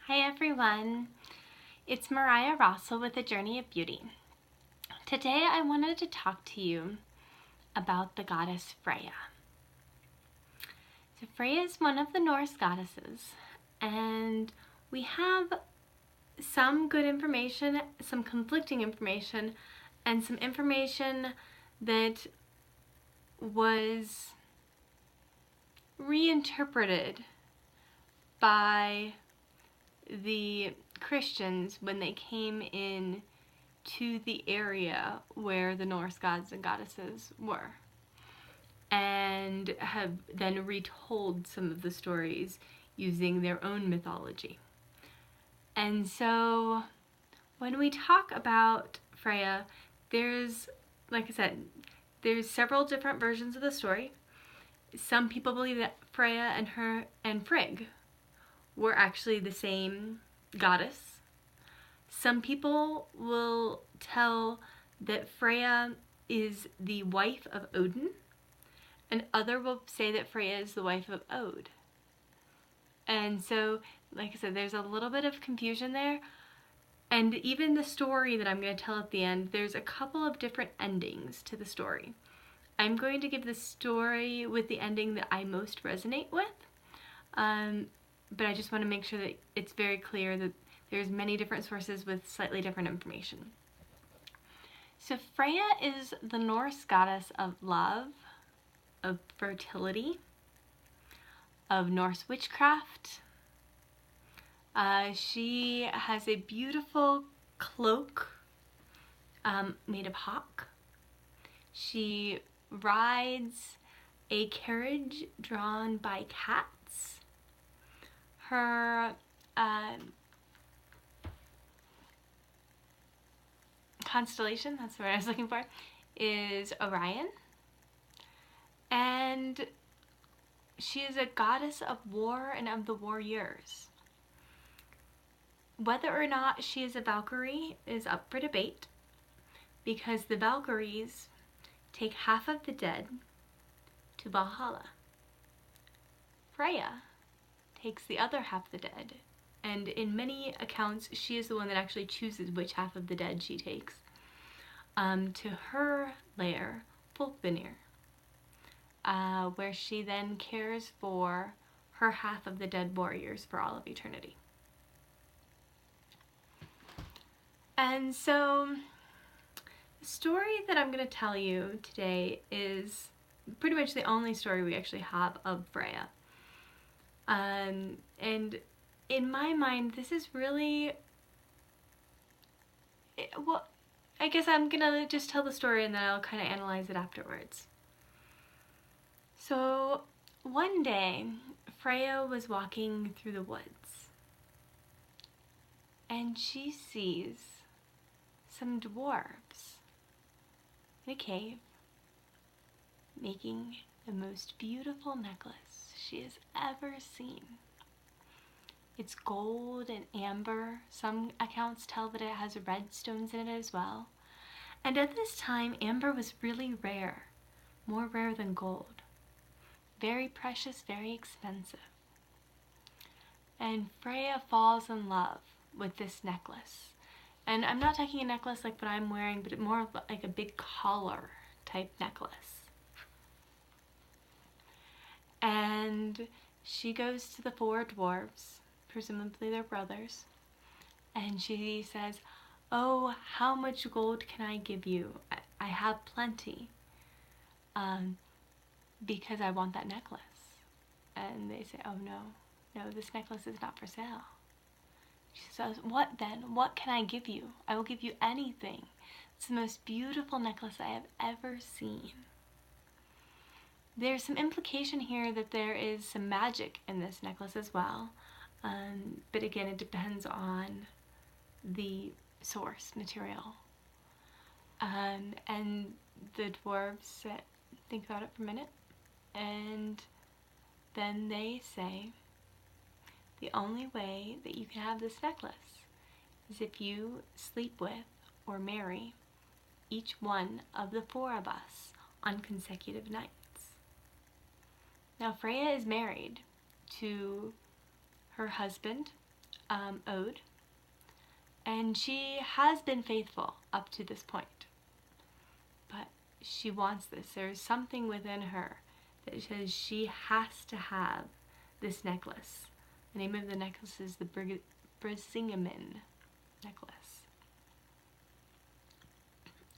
Hi everyone, it's Mariah Rossel with A Journey of Beauty. Today I wanted to talk to you about the goddess Freya. So Freya is one of the Norse goddesses, and we have some good information, some conflicting information, and some information that was reinterpreted by the Christians when they came in to the area where the Norse gods and goddesses were, and have then retold some of the stories using their own mythology. And so when we talk about Freya, there's, like I said, there's several different versions of the story. Some people believe that Freya and Frigg were actually the same goddess. Some people will tell that Freya is the wife of Odin, and other will say that Freya is the wife of Od. And so, like I said, there's a little bit of confusion there. And even the story that I'm going to tell at the end, there's a couple of different endings to the story. I'm going to give the story with the ending that I most resonate with. But I just want to make sure that it's very clear that there's many different sources with slightly different information. So Freya is the Norse goddess of love, of fertility, of Norse witchcraft. She has a beautiful cloak made of hawk. She rides a carriage drawn by cats. Her constellation, that's what I was looking for, is Orion. And she is a goddess of war and of the warriors. Whether or not she is a Valkyrie is up for debate, because the Valkyries take half of the dead to Valhalla. Freya takes the other half of the dead, and in many accounts she is the one that actually chooses which half of the dead she takes to her lair, Folkvanir, where she then cares for her half of the dead warriors for all of eternity. And so the story that I'm going to tell you today is pretty much the only story we actually have of Freya. And in my mind, this is really, well, I guess I'm gonna just tell the story and then I'll kind of analyze it afterwards. So one day, Freya was walking through the woods, and she sees some dwarves in a cave making the most beautiful necklace she has ever seen. It's gold and amber. Some accounts tell that it has red stones in it as well. And at this time, amber was really rare, more rare than gold. Very precious, very expensive. And Freya falls in love with this necklace. And I'm not talking a necklace like what I'm wearing, but more of like a big collar type necklace. And she goes to the four dwarves, presumably their brothers, and she says, "Oh, how much gold can I give you? I have plenty, because I want that necklace." And they say, "Oh no, this necklace is not for sale." She says, "What then? What can I give you? I will give you anything. It's the most beautiful necklace I have ever seen." There's some implication here that there is some magic in this necklace as well, but again, it depends on the source material. And the dwarves think about it for a minute, and then they say, "The only way that you can have this necklace is if you sleep with or marry each one of the four of us on consecutive nights." Now Freya is married to her husband, Ode, and she has been faithful up to this point, but she wants this. There's something within her that says she has to have this necklace. The name of the necklace is the Brisingamen necklace.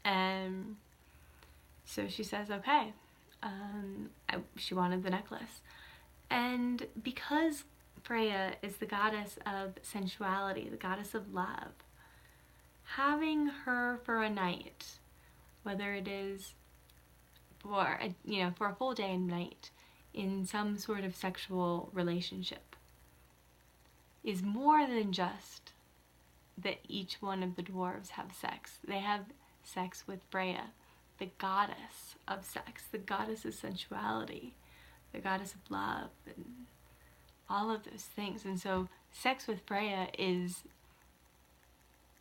And so she says, okay, she wanted the necklace. And because Freya is the goddess of sensuality, the goddess of love, having her for a night, whether it is for a full day and night in some sort of sexual relationship, is more than just that each one of the dwarves have sex. They have sex with Freya, the goddess of sex, the goddess of sensuality, the goddess of love, and all of those things. And so sex with Freya is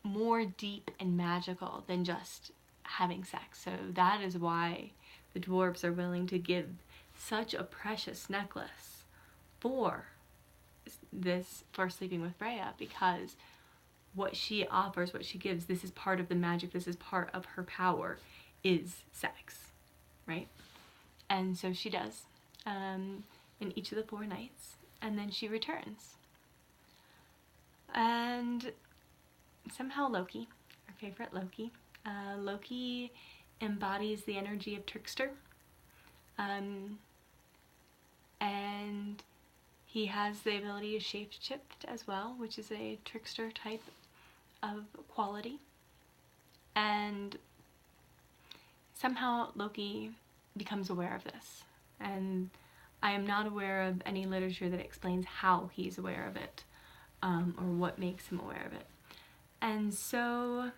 more deep and magical than just having sex. So that is why the dwarves are willing to give such a precious necklace for sleeping with Freya, because what she offers, what she gives, this is part of the magic, this is part of her power, is sex, right? And so she does in each of the 4 nights, and then she returns. And somehow Loki, our favorite Loki, Loki embodies the energy of trickster, and he has the ability to shapeshift as well, which is a trickster type of quality. And somehow Loki becomes aware of this, and I am not aware of any literature that explains how he's aware of it, or what makes him aware of it. And so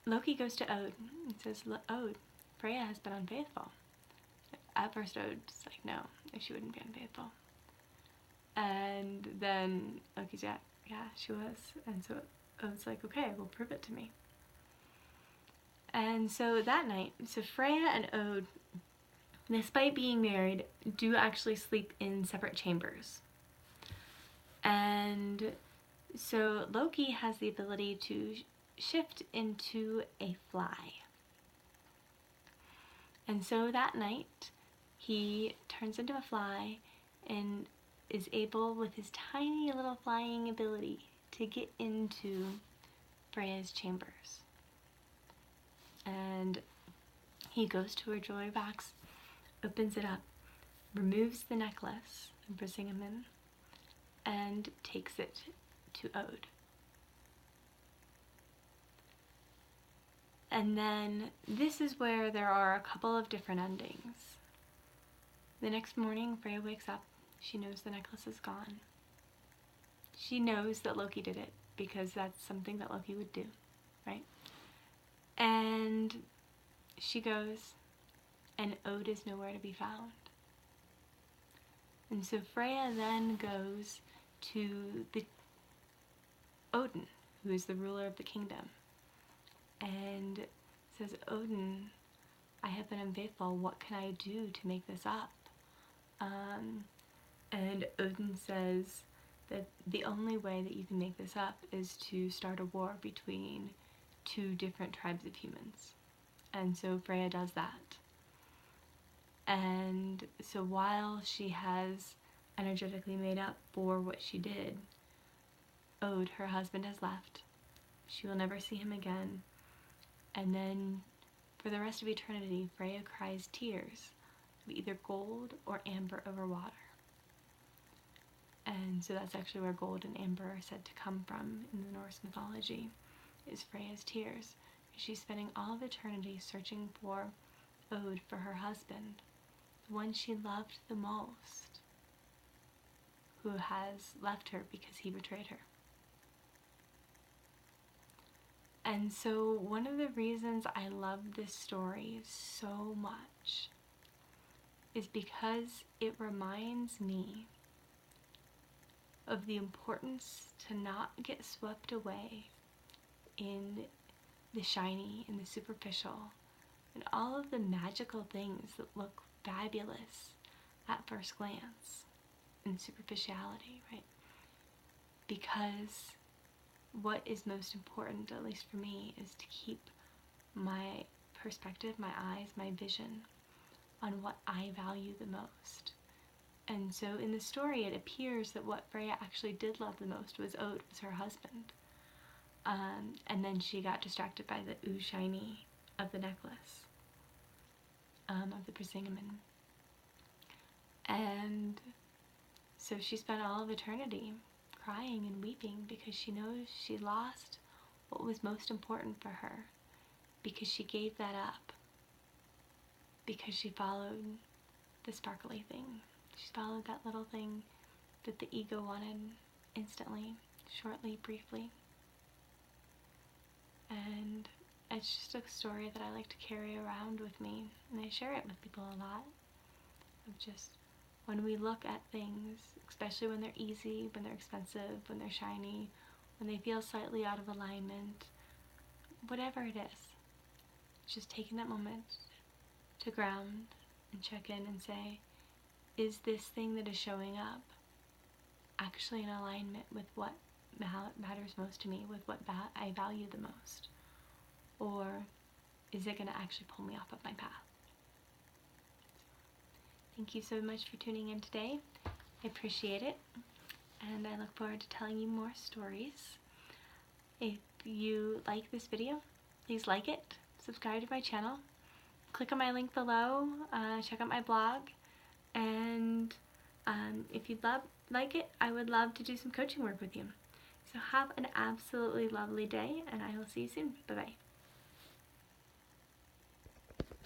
Loki goes to Ode and says, Ode, Freya has been unfaithful. At first Ode's like, no, she wouldn't be unfaithful. And then Loki's yeah, she was. And so Ode's like, okay, well, prove it to me. And so that night, so Freya and Ode, despite being married, do actually sleep in separate chambers. And so Loki has the ability to shift into a fly. And so that night, he turns into a fly and is able, with his tiny little flying ability, to get into Freya's chambers. And he goes to her jewelry box, opens it up, removes the necklace of Brisingamen, and takes it to Ode. And then this is where there are a couple of different endings. The next morning, Freya wakes up. She knows the necklace is gone. She knows that Loki did it, because that's something that Loki would do, right? And she goes, and Ode is nowhere to be found. And so Freya then goes to the Odin, who is the ruler of the kingdom, and says, Odin, I have been unfaithful. What can I do to make this up? And Odin says that the only way that you can make this up is to start a war between 2 different tribes of humans. And so Freya does that. And so while she has energetically made up for what she did, Ode, her husband, has left. She will never see him again. And then for the rest of eternity, Freya cries tears of either gold or amber over water. And so that's actually where gold and amber are said to come from in the Norse mythology, is Freya's tears. She's spending all of eternity searching for Ode, for her husband, the one she loved the most, who has left her because he betrayed her. And so one of the reasons I love this story so much is because it reminds me of the importance to not get swept away in the shiny and the superficial and all of the magical things that look fabulous at first glance in superficiality, right? because what is most important, at least for me, is to keep my perspective, my eyes, my vision on what I value the most. And so in the story, it appears that what Freya actually did love the most was her husband. And then she got distracted by the ooh shiny of the necklace, of the Brisingamen. And so she spent all of eternity crying and weeping because she knows she lost what was most important for her, because she gave that up, because she followed the sparkly thing. She followed that little thing that the ego wanted instantly, shortly, briefly. And it's just a story that I like to carry around with me, and I share it with people a lot, of just when we look at things, especially when they're easy, when they're expensive, when they're shiny, when they feel slightly out of alignment, whatever it is, just taking that moment to ground and check in and say, is this thing that is showing up actually in alignment with what matters most to me, with what I value the most? Or is it going to actually pull me off of my path? Thank you so much for tuning in today. I appreciate it, and I look forward to telling you more stories. If you like this video, please like it, subscribe to my channel, click on my link below, check out my blog, and if you'd like it, I would love to do some coaching work with you. So have an absolutely lovely day, and I will see you soon. Bye-bye.